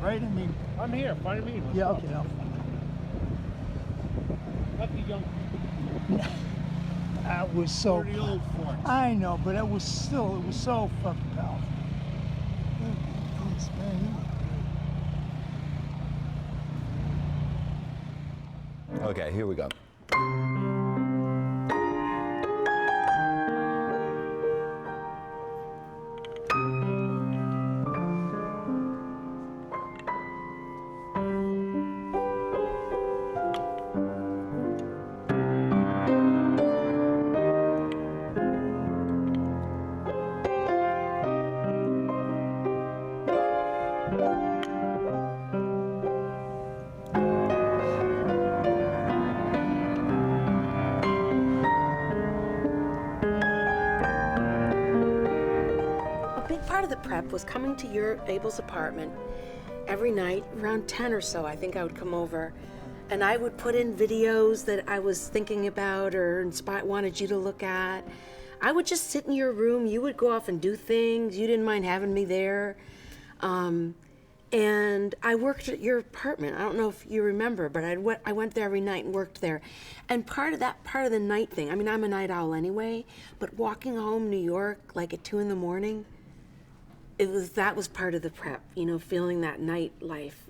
right? I mean, I'm here. Find me. yeah, okay, no. Not the young. That was so. Or the old forts. I know, but it was so fucking powerful. Thanks, man. Okay, here we go. Part of the prep was coming to Abel's apartment every night around 10 or so. I think I would come over and I would put in videos that I was thinking about or wanted you to look at. I would just sit in your room. You would go off and do things. You didn't mind having me there. And I worked at your apartment. I don't know if you remember, but I went there every night and worked there. And part of the night thing, I mean, I'm a night owl anyway, but walking home New York like at 2 in the morning, that was part of the prep, you know, feeling that night life.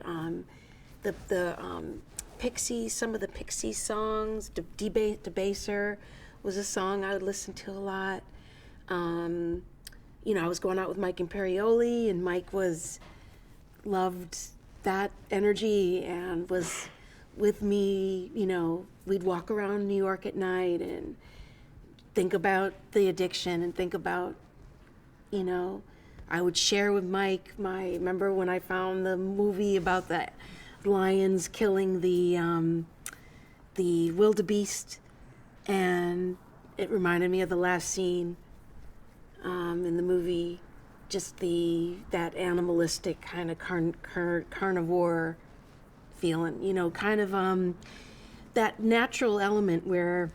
Pixies, some of the Pixies songs, Debaser was a song I would listen to a lot. You know, I was going out with Mike Imperioli, and Mike loved that energy and was with me. You know, we'd walk around New York at night and think about the addiction and think about, you know, I would share with Mike remember when I found the movie about the lions killing the wildebeest, and it reminded me of the last scene in the movie, just that animalistic kind of carnivore feeling, you know, kind of that natural element where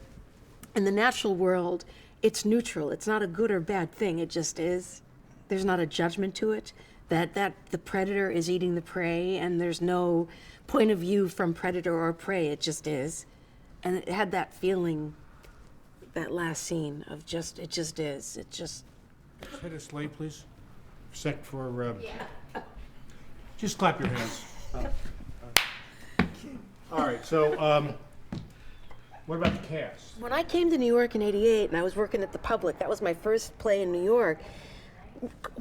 in the natural world it's neutral. It's not a good or bad thing. It just is. There's not a judgment to it, that the predator is eating the prey, and there's no point of view from predator or prey. It just is. And it had that feeling, that last scene of it just is. It just... Hit a slate, please. Sec for... Just clap your hands. All right, so what about the cast? When I came to New York in '88 and I was working at the Public, that was my first play in New York,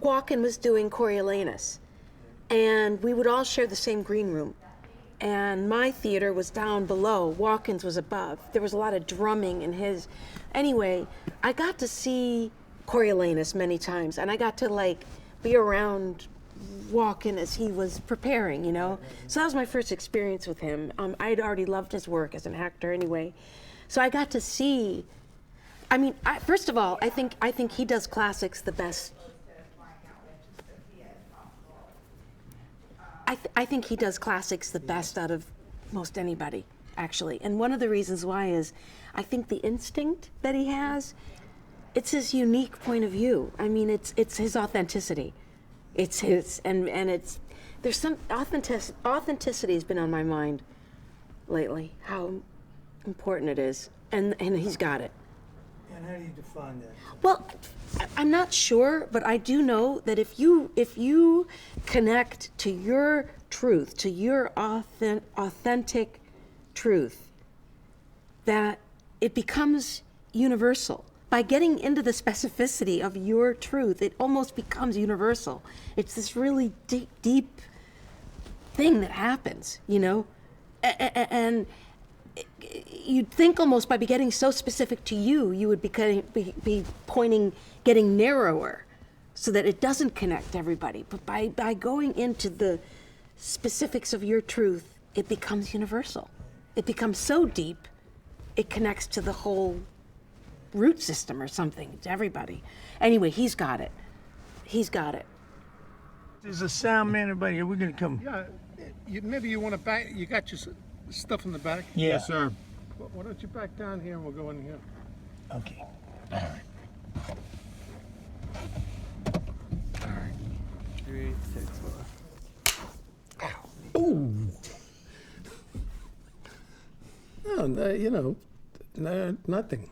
Walken was doing Coriolanus, and we would all share the same green room. And my theater was down below, Walken's was above. There was a lot of drumming in his. Anyway, I got to see Coriolanus many times, and I got to be around Walken as he was preparing, you know. So that was my first experience with him. I'd already loved his work as an actor anyway. So I got to see, I mean, first of all, I think he does classics the best. I think he does classics the best out of most anybody, actually. And one of the reasons why is I think the instinct that he has, it's his unique point of view. I mean, it's his authenticity. It's his, and there's some authenticity has been on my mind lately, how important it is. And he's got it. And how do you define that? Well, I'm not sure, but I do know that if you connect to your truth, to your authentic truth, that it becomes universal. By getting into the specificity of your truth, it almost becomes universal. It's this really deep thing that happens, you know? And you'd think almost by getting so specific to you, you would be getting narrower so that it doesn't connect everybody. But by going into the specifics of your truth, it becomes universal. It becomes so deep, it connects to the whole root system or something, to everybody. Anyway, he's got it. He's got it. There's a sound man, everybody. We're going to come. Yeah, maybe you want to back, you got your stuff in the back? Yeah. Yes, sir. Why don't you back down here and we'll go in here. Okay. All right. 3, 6, 4. No. No, you know, no, nothing.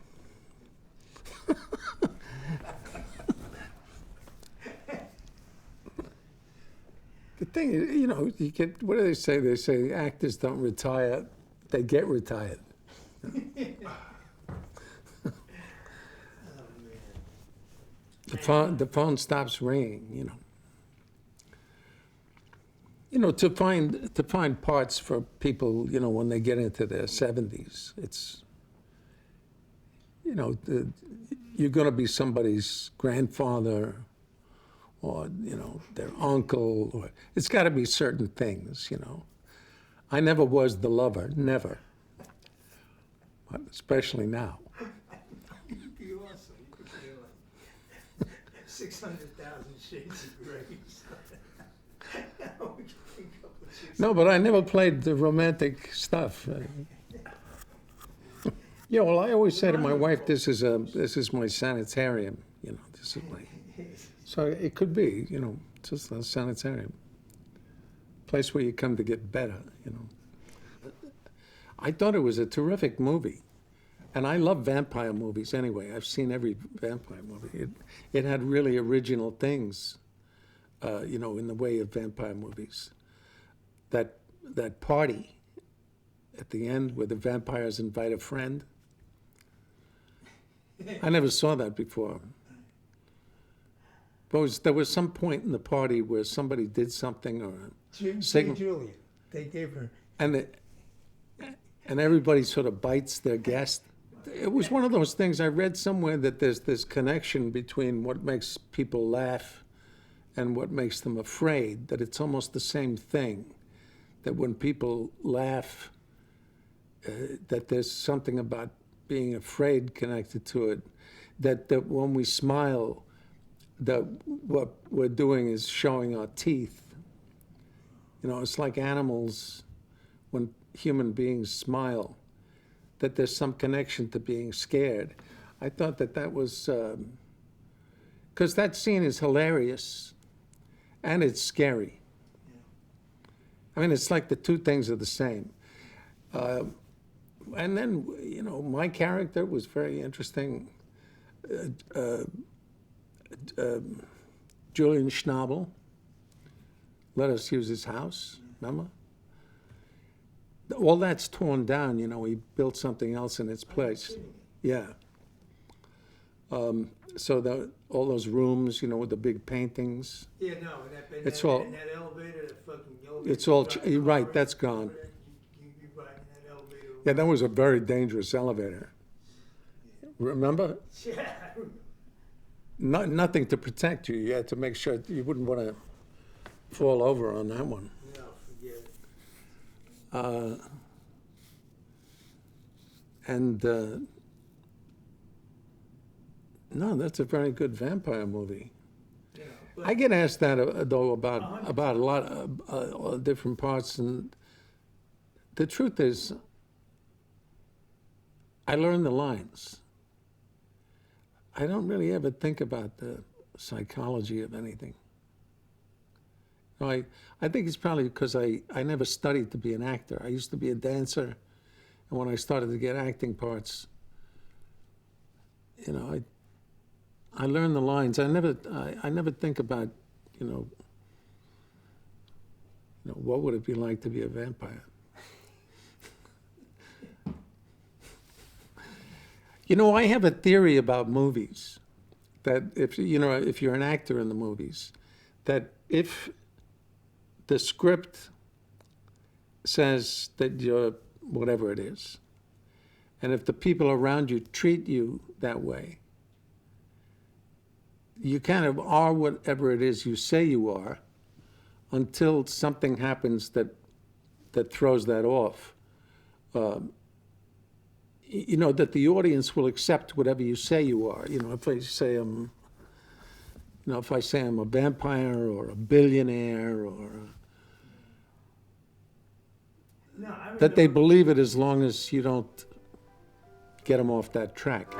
The thing is, you know, you get, what do they say? They say actors don't retire, they get retired. The phone stops ringing, you know. You know, to find parts for people, you know, when they get into their 70s, it's, you know, you're going to be somebody's grandfather or, you know, their uncle, or it's got to be certain things, you know. I never was the lover, never, but especially now. You'd be awesome. You could say like 600,000 shades of gray. No, but I never played the romantic stuff. Yeah, well, I always say to my wife, this is my sanitarium, you know, this is my, so it could be, you know, just a sanitarium. Place where you come to get better, you know. I thought it was a terrific movie. And I love vampire movies anyway. I've seen every vampire movie. It had really original things, you know, in the way of vampire movies. That party at the end where the vampires invite a friend. I never saw that before. But there was some point in the party where somebody did something or Julia, they gave her. and everybody sort of bites their guest. It was one of those things I read somewhere that there's this connection between what makes people laugh and what makes them afraid, that it's almost the same thing. That when people laugh, that there's something about being afraid connected to it. That when we smile, that what we're doing is showing our teeth. You know, it's like animals, when human beings smile, that there's some connection to being scared. I thought that was, because that scene is hilarious and it's scary. I mean, it's like the two things are the same. And then, you know, my character was very interesting. Julian Schnabel let us use his house, remember? All that's torn down, you know, he built something else in its place. Yeah. So all those rooms, you know, with the big paintings. Yeah, no, It's all. in that elevator, that fucking elevator. It's all. You're right. That's gone. You ride in that elevator. Yeah, that was a very dangerous elevator. Remember? Yeah. Nothing to protect you. You had to make sure you wouldn't want to fall over on that one. No, forget it. No, that's a very good vampire movie. Yeah, but I get asked that though about a lot of different parts, and the truth is, I learn the lines. I don't really ever think about the psychology of anything. I think it's probably because I never studied to be an actor. I used to be a dancer, and when I started to get acting parts, you know, I learned the lines. I never think about, you know, what would it be like to be a vampire? You know, I have a theory about movies that if you're an actor in the movies, that if the script says that you're whatever it is, and if the people around you treat you that way, you kind of are whatever it is you say you are until something happens that throws that off. You know, that the audience will accept whatever you say you are. You know, if I say I'm a vampire or a billionaire or that they believe it as long as you don't get them off that track.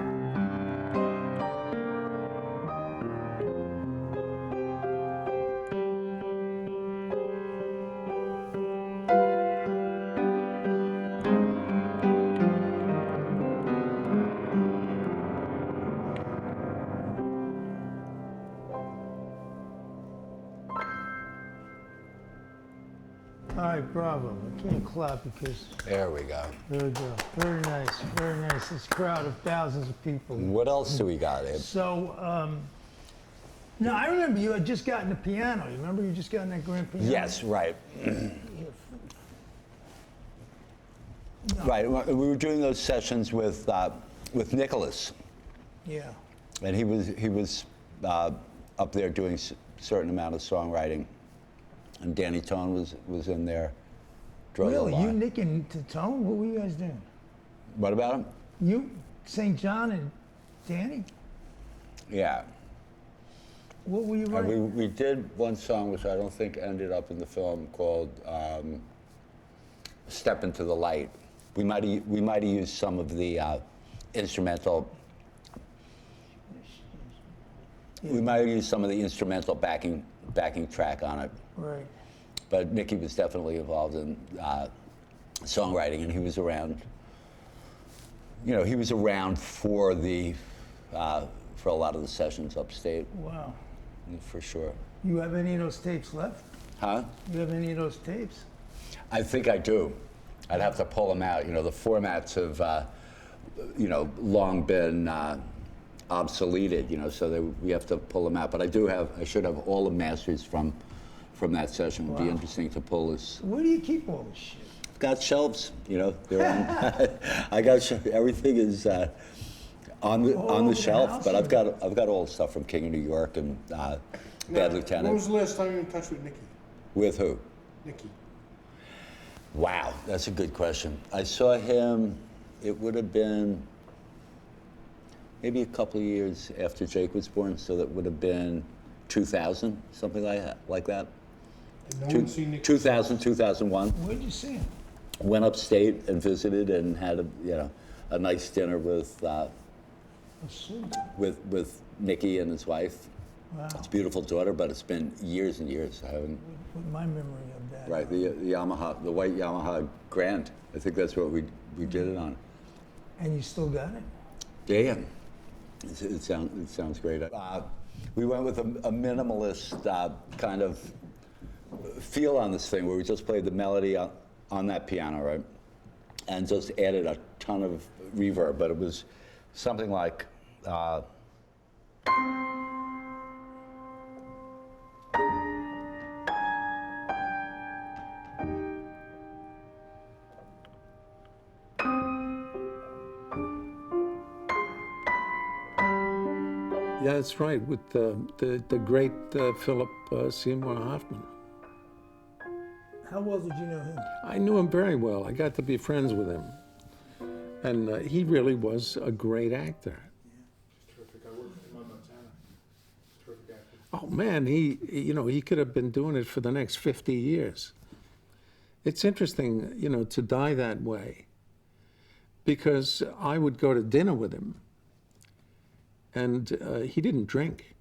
All right, bravo. I can't clap because There we go. there we go. Very nice, very nice. This crowd of thousands of people. What else do we got, Abe? So, no, I remember you had just gotten a piano. You remember you just gotten that grand piano? Yes, right. Right. We were doing those sessions with Nicholas, Yeah. and he was up there doing a certain amount of songwriting, and Danny Tone was in there. Drove Really? a lot. You, Nick, and Tone? What were you guys doing? What about him? You, St. John, and Danny? Yeah. What were you writing? We did one song which I don't think ended up in the film called "Step Into the Light." We might have used some of the instrumental. We might have used some of the instrumental backing track on it. Right. But Nicky was definitely involved in songwriting, and he was around. You know, he was around for for a lot of the sessions upstate, Wow. for sure. You have any of those tapes left? Huh? You have any of those tapes? I think I do. I'd have to pull them out. You know, the formats have, long been obsoleted. You know, so we have to pull them out. But I should have all the masters from that session. It'd be interesting to pull this. Where do you keep all this shit? I've got shelves. You know, they're on. I got everything is on the over the shelf. house, But or- I've got all the stuff from King of New York and Bad When Lieutenant. was the last time you were in touch with Nicky? With who? Nicky. Wow, that's a good question. I saw him, it would have been maybe a couple of years after Jake was born, so that would have been 2000, something like that. And no one's seen Nicky. 2000, 2001. Where'd you see him? Went upstate and visited and had a nice dinner with Nicky and his wife. Wow. It's a beautiful daughter, but it's been years and years. I haven't. What my memory of that. Right, the Yamaha, the white Yamaha Grand. I think that's what we did it on. And you still got it? Yeah, it sounds great. We went with a minimalist kind of feel on this thing, where we just played the melody on that piano, right, and just added a ton of reverb. But it was something like. Yeah, that's right, with the great Philip Seymour Hoffman. How well did you know him? I knew him very well. I got to be friends with him. And he really was a great actor. Terrific. I worked with him on Montana. Terrific actor. Oh man, he could have been doing it for the next 50 years. It's interesting, to die that way, because I would go to dinner with him, and he didn't drink.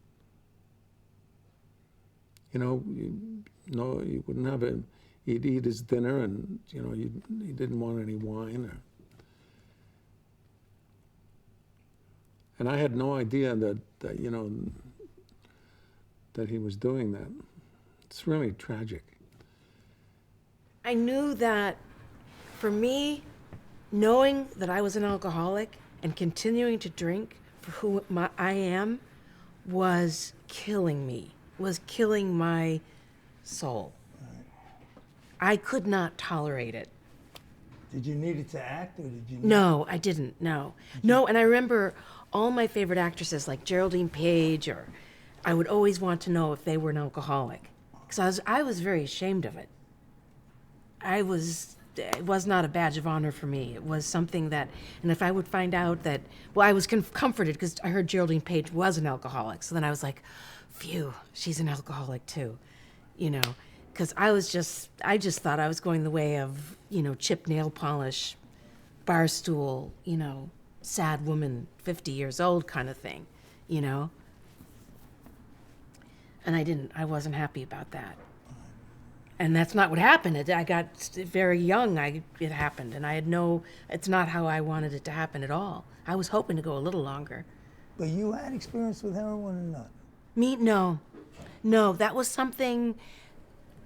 You wouldn't have him. He'd eat his dinner, and he didn't want any wine. And I had no idea that he was doing that. It's really tragic. I knew that for me, knowing that I was an alcoholic and continuing to drink for who I am was killing me, was killing my soul. I could not tolerate it. Did you need it to act, or did you? No, I didn't, no. No, and I remember all my favorite actresses like Geraldine Page, or I would always want to know if they were an alcoholic, because I was very ashamed of it. It was not a badge of honor for me. It was something that, and if I would find out that, well, I was comforted because I heard Geraldine Page was an alcoholic. So then I was like, phew, she's an alcoholic too, because I just thought I was going the way of, chip nail polish, bar stool, sad woman, 50 years old kind of thing, And I wasn't happy about that. And that's not what happened. I got very young, it happened, and it's not how I wanted it to happen at all. I was hoping to go a little longer. But you had experience with heroin or not? Me, no. No, that was something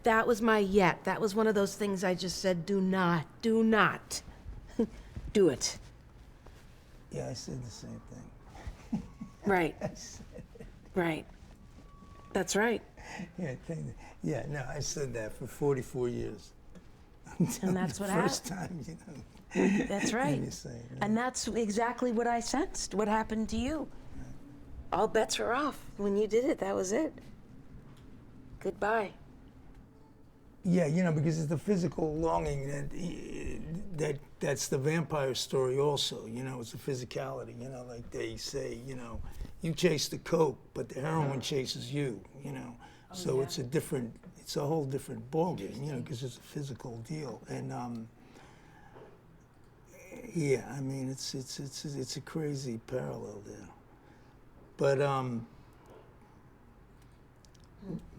that was my yet. That was one of those things I just said, do not do it. Yeah, I said the same thing. Right. Right. That's right. No, I said that for 44 years. And that's what First happened. time, That's right. you say, And that's exactly what I sensed. What happened to you? All bets were off. When you did it, that was it. Goodbye. Yeah, because it's the physical longing that's the vampire story also. It's the physicality. Like they say, you chase the coke, but the heroin chases you. So it's it's a whole different ballgame. Because it's a physical deal. And yeah, I mean, it's a crazy parallel there. But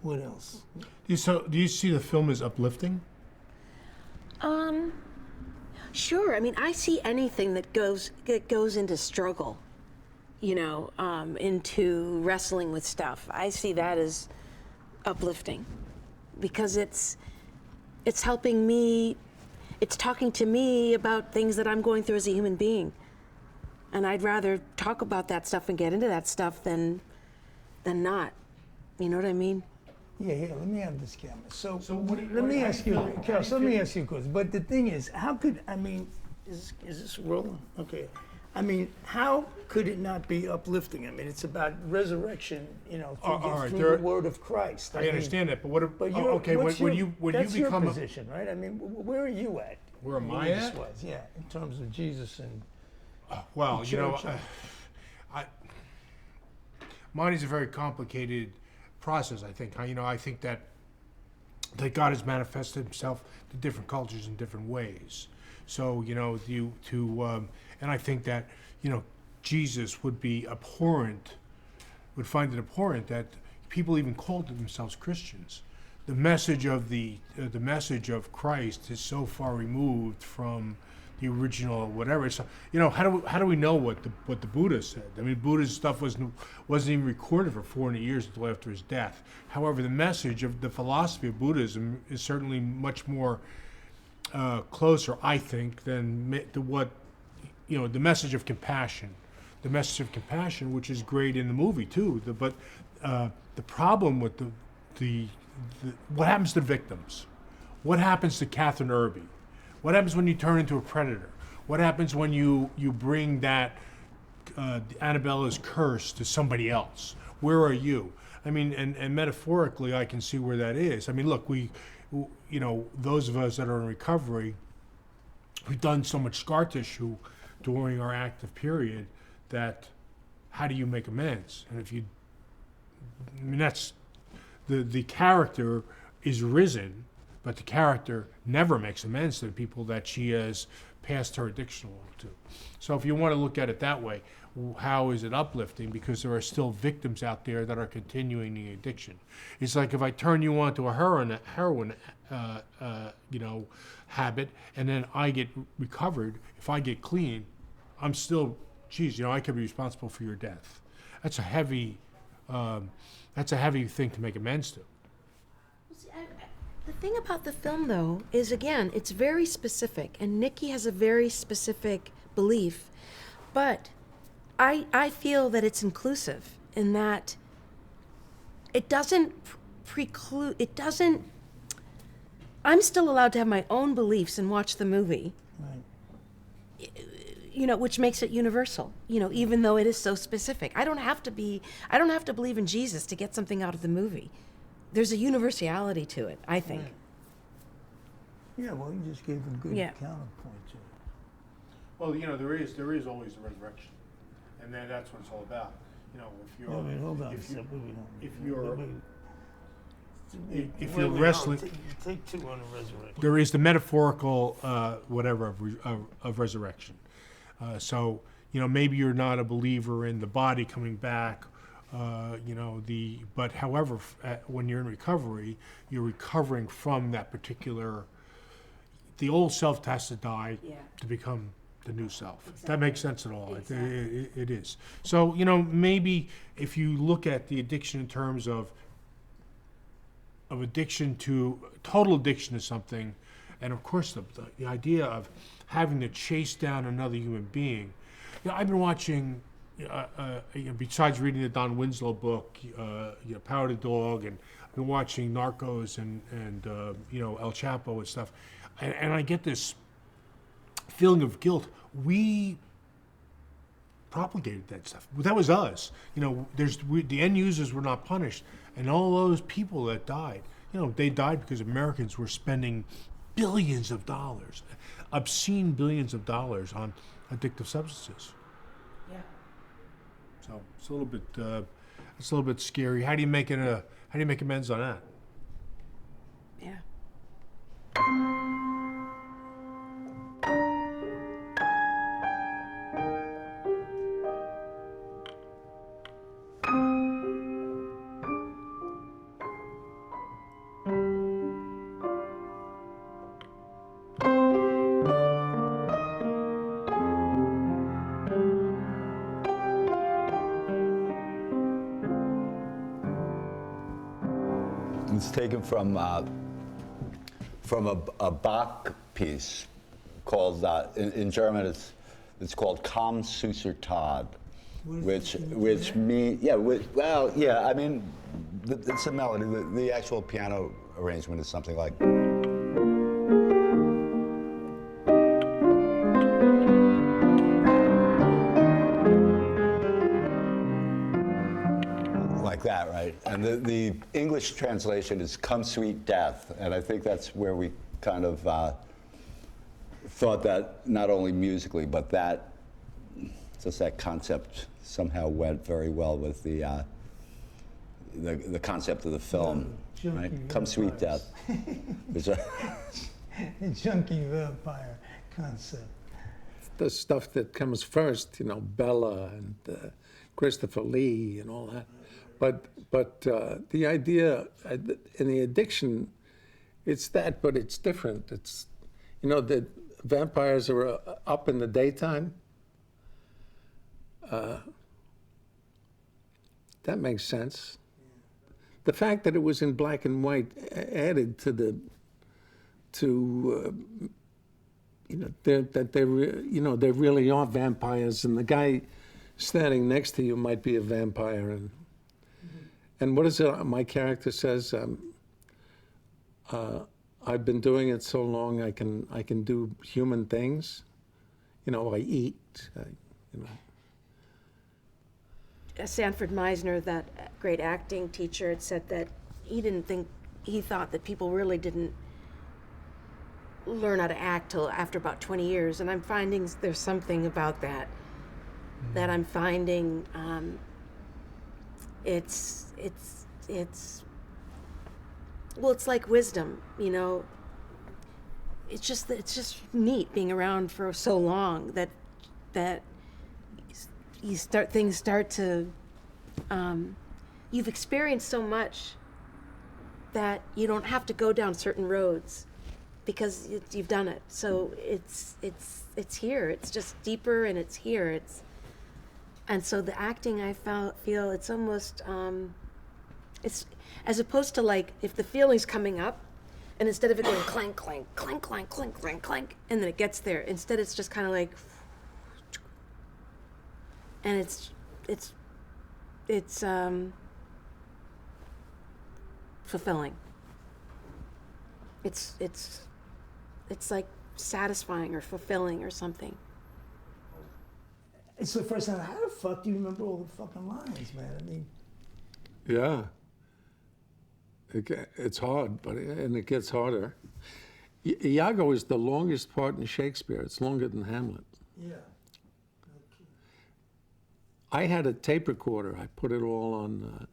what else? Do you see the film as uplifting? Sure. I mean, I see anything that goes into struggle, into wrestling with stuff. I see that as uplifting because it's helping me, it's talking to me about things that I'm going through as a human being. And I'd rather talk about that stuff and get into that stuff than not. You know what I mean? Yeah, here, let me have this camera. So what let me how ask do you you, feel? Kelsch, let me ask you a question. But the thing is, how could, I mean, is this rolling? Okay. I mean, how could it not be uplifting? I mean, it's about resurrection, through the word of Christ. I understand that, but what if? But Okay, when you that's your become position, right? I mean, where are you at? Where am I Jesus at? was, yeah, in terms of Jesus and Well, the you know, church. mine is a very complicated process. I think. I think that God has manifested Himself to different cultures in different ways. So and I think that Jesus would be abhorrent, would find it abhorrent that people even called themselves Christians. The message of the message of Christ is so far removed from the original whatever. So how do we know what the Buddha said? I mean, Buddha's stuff wasn't even recorded for 400 years until after his death. However, the message of the philosophy of Buddhism is certainly much more closer, I think, than the message of compassion. The message of compassion, which is great in the movie too. But the problem with the what happens to victims? What happens to Catherine Irby? What happens when you turn into a predator? What happens when you bring that Annabella's curse to somebody else? Where are you? I mean, and metaphorically, I can see where that is. I mean, look, those of us that are in recovery, we've done so much scar tissue during our active period that how do you make amends? And that's the character is risen, but the character never makes amends to the people that she has passed her addiction along to. So if you want to look at it that way, how is it uplifting? Because there are still victims out there that are continuing the addiction. It's like if I turn you on to a heroin habit, and then I get recovered, if I get clean, I'm still, I could be responsible for your death. That's a heavy thing to make amends to. The thing about the film, though, is, again, it's very specific, and Nikki has a very specific belief, but I feel that it's inclusive in that it doesn't I'm still allowed to have my own beliefs and watch the movie, right. Which makes it universal, even though it is so specific. I don't have to believe in Jesus to get something out of the movie. There's a universality to it, I think. Right. Yeah, well, you just gave a good counterpoint to it. Well, there is always a resurrection, and then that's what it's all about. If you're wrestling, take two on the resurrection. there is the metaphorical whatever of resurrection. So maybe you're not a believer in the body coming back. But however, when you're in recovery, you're recovering from that particular. The old self has to die to become the new self. Exactly. That makes sense at all. Exactly. It is. So maybe if you look at the addiction in terms of addiction to total addiction to something, and of course the idea of having to chase down another human being. I've been watching, besides reading the Don Winslow book, Power of the Dog, and I've been watching Narcos and El Chapo and stuff, and I get this feeling of guilt. We propagated that stuff. That was us. The end users were not punished, and all those people that died, they died because Americans were spending billions of dollars, obscene billions of dollars on addictive substances. Yeah. So it's a little bit scary. How do you make amends on that? Yeah. It's taken from a Bach piece called, in German it's called Komm süßer Tag, which means, I mean, it's a melody. The actual piano arrangement is something like. Like that, right? And the English translation is "Come Sweet Death," and I think that's where we kind of thought that not only musically, but that concept somehow went very well with the concept of the film, right? Come Sweet Death. There's a Junkie vampire concept. The stuff that comes first, Bella and Christopher Lee and all that. But the idea in the addiction, it's that, but it's different. It's, the vampires are up in the daytime. That makes sense. The fact that it was in black and white added to that they really are vampires, and the guy standing next to you might be a vampire, and what is it? My character says, "I've been doing it so long, I can do human things. I eat. Sanford Meisner, that great acting teacher, had said that he thought that people really didn't learn how to act till after about 20 years, and I'm finding there's something about that. That I'm finding it's like wisdom, It's just neat being around for so long that things start to you've experienced so much that you don't have to go down certain roads because you've done it. So it's here. It's just deeper, and it's here. And so the acting, I feel it's almost, it's as opposed to like if the feeling's coming up, and instead of it going clank, clank, clank, clank, clank, clank, clank, and then it gets there, instead it's just kind of like, and it's fulfilling. It's like satisfying or fulfilling or something. It's the first time. How the fuck do you remember all the fucking lines, man? I mean, Yeah. It's hard, and it gets harder. Iago is the longest part in Shakespeare. It's longer than Hamlet. yeah. I had a tape recorder. I put it all on,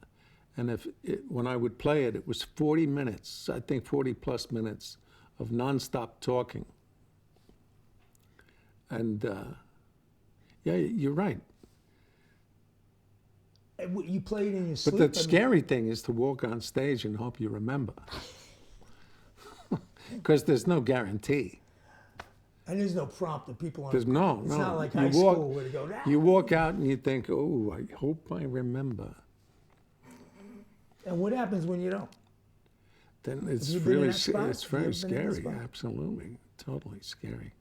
and when I would play it, it was 40 minutes, I think 40 plus minutes of nonstop talking. And yeah, you're right. You played in your sleep. But the scary thing is to walk on stage and hope you remember. Because there's no guarantee. And there's no prompt that people aren't. There's no. It's not like high school where they go, You walk out and you think, oh, I hope I remember. And what happens when you don't? then it's you been in really, that spot? it's Have very you ever been in that scary. spot? Absolutely, totally scary.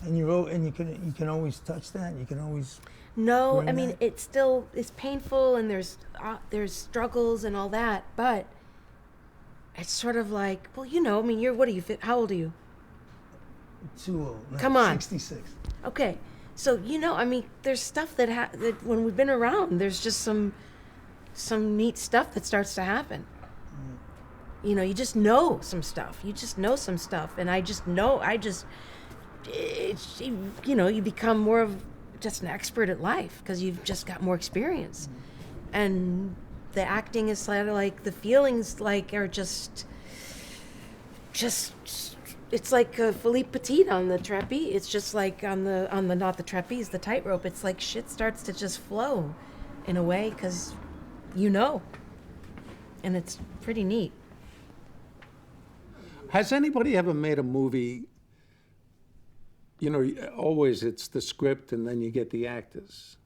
And you can always touch that. You can always. No, Bring I mean, that. it still is painful and there's struggles and all that, but it's sort of like, well, you know, I mean, what are you, how old are you? Too old. No, Come on. 66. Okay, so, you know, I mean, there's stuff that when we've been around, there's just some neat stuff that starts to happen. You know, you just know some stuff. And it's, you know, you become more of just an expert at life because you've just got more experience. And the acting is sort of like, the feelings like are just it's like Philippe Petit on the trapeze. It's just like on the not the trapeze, the tightrope. It's like shit starts to just flow in a way because you know. And it's pretty neat. Has anybody ever made a movie? You know, always it's the script and then you get the actors.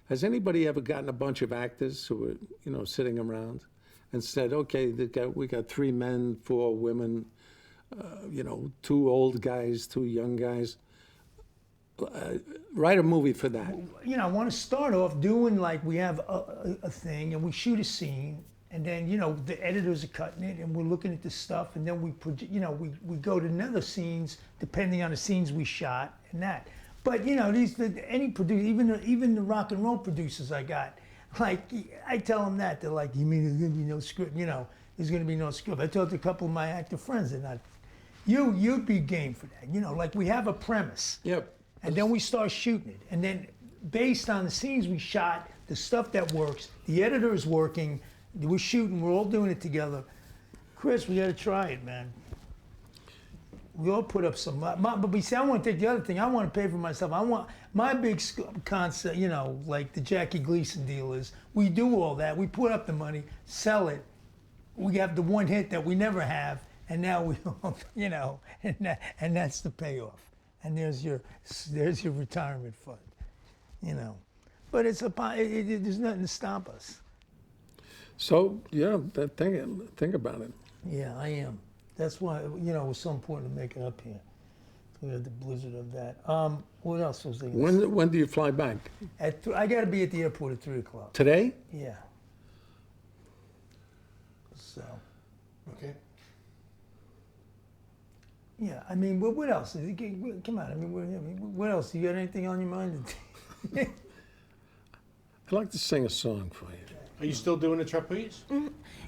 Has anybody ever gotten a bunch of actors who were, you know, sitting around and said, okay, we got 3 men, 4 women, you know, 2 old guys, 2 young guys. Write a movie for that. You know, I want to start off doing like we have a thing and we shoot a scene. And then, you know, the editors are cutting it and we're looking at the stuff and then we go to another scenes depending on the scenes we shot and that. But, you know, any producer, even the rock and roll producers I got, like, I tell them that. They're like, you mean there's going to be no script? You know, there's going to be no script. I talked to a couple of my actor friends, they're not, you'd be game for that. You know, like we have a premise. Yep. And then we start shooting it. And then based on the scenes we shot, the stuff that works, the editor is working, we're shooting, we're all doing it together. Chris, we got to try it, man. We all put up some, but we say, I want to take the other thing. I want to pay for myself. I want, my big concept, you know, like the Jackie Gleason deal is, we do all that. We put up the money, sell it. We have the one hit that we never have, and now we, you know, and that's the payoff. And there's your retirement fund, you know. But there's nothing to stop us. So, yeah, think about it. Yeah, I am. That's why, you know, it was so important to make it up here. We had the blizzard of that. What else was there? When do you fly back? I got to be at the airport at 3 o'clock. Today? Yeah. So, Okay. yeah, I mean, what else? Come on, I mean, what else? You got anything on your mind? I'd like to sing a song for you. Are you still doing the trapeze?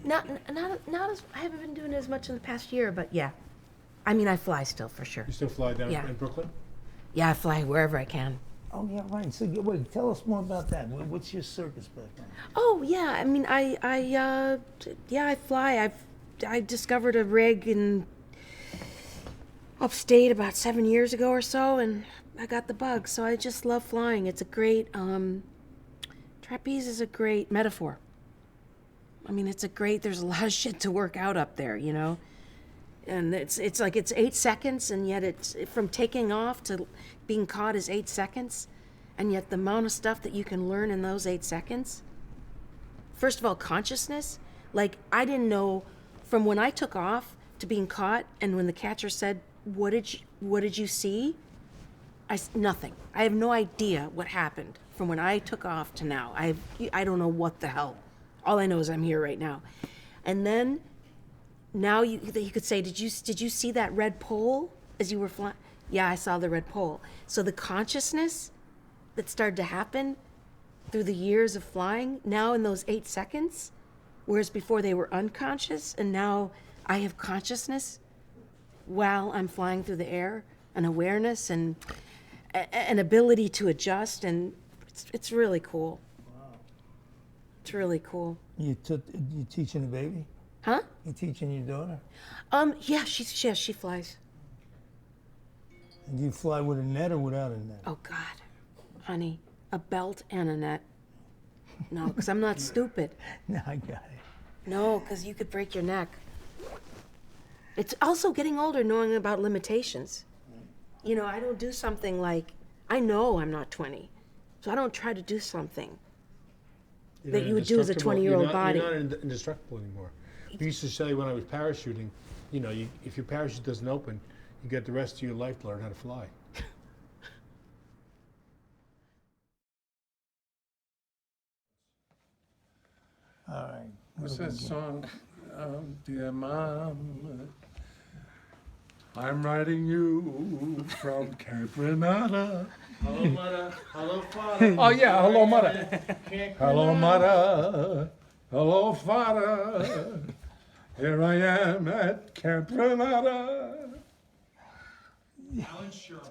Not as, I haven't been doing it as much in the past year, but yeah. I mean, I fly still for sure. You still fly down Yeah. in Brooklyn? Yeah, I fly wherever I can. Oh, yeah, right. So, wait, tell us more about that. What's your circus background? Oh yeah, I mean, I fly. I discovered a rig in upstate about 7 years ago or so, and I got the bug. So I just love flying. It's a great trapeze is a great metaphor. I mean, there's a lot of shit to work out up there, you know. And it's like it's 8 seconds, and yet it's from taking off to being caught is 8 seconds, and yet the amount of stuff that you can learn in those 8 seconds. First of all, consciousness. Like, I didn't know from when I took off to being caught, and when the catcher said, "What did you see?" Nothing. I have no idea what happened from when I took off to now. I don't know what the hell. All I know is I'm here right now. And then now you could say, did you see that red pole as you were flying? Yeah, I saw the red pole. So the consciousness that started to happen through the years of flying, now in those 8 seconds, whereas before they were unconscious, and now I have consciousness while I'm flying through the air, an awareness and an ability to adjust, and it's really cool. It's really cool. You teaching the baby? Huh? You teaching your daughter? Yeah, she flies. And do you fly with a net or without a net? Oh God, honey, a belt and a net. No, because I'm not stupid. No, I got it. No, because you could break your neck. It's also getting older, knowing about limitations. You know, I don't do something like, I know I'm not 20, so I don't try to do something You're that not you would do as a indestructible. 20-year-old body. You're not indestructible anymore. We used to say when I was parachuting, you know, if your parachute doesn't open, you get the rest of your life to learn how to fly. All right. What's that song? Dear Mom, I'm writing you from Cape Renata. Hello, mother. Hello, father. Oh yeah, hello mother. Hello mother. Hello father. Here I am at Camp Renata. Alan Sherman.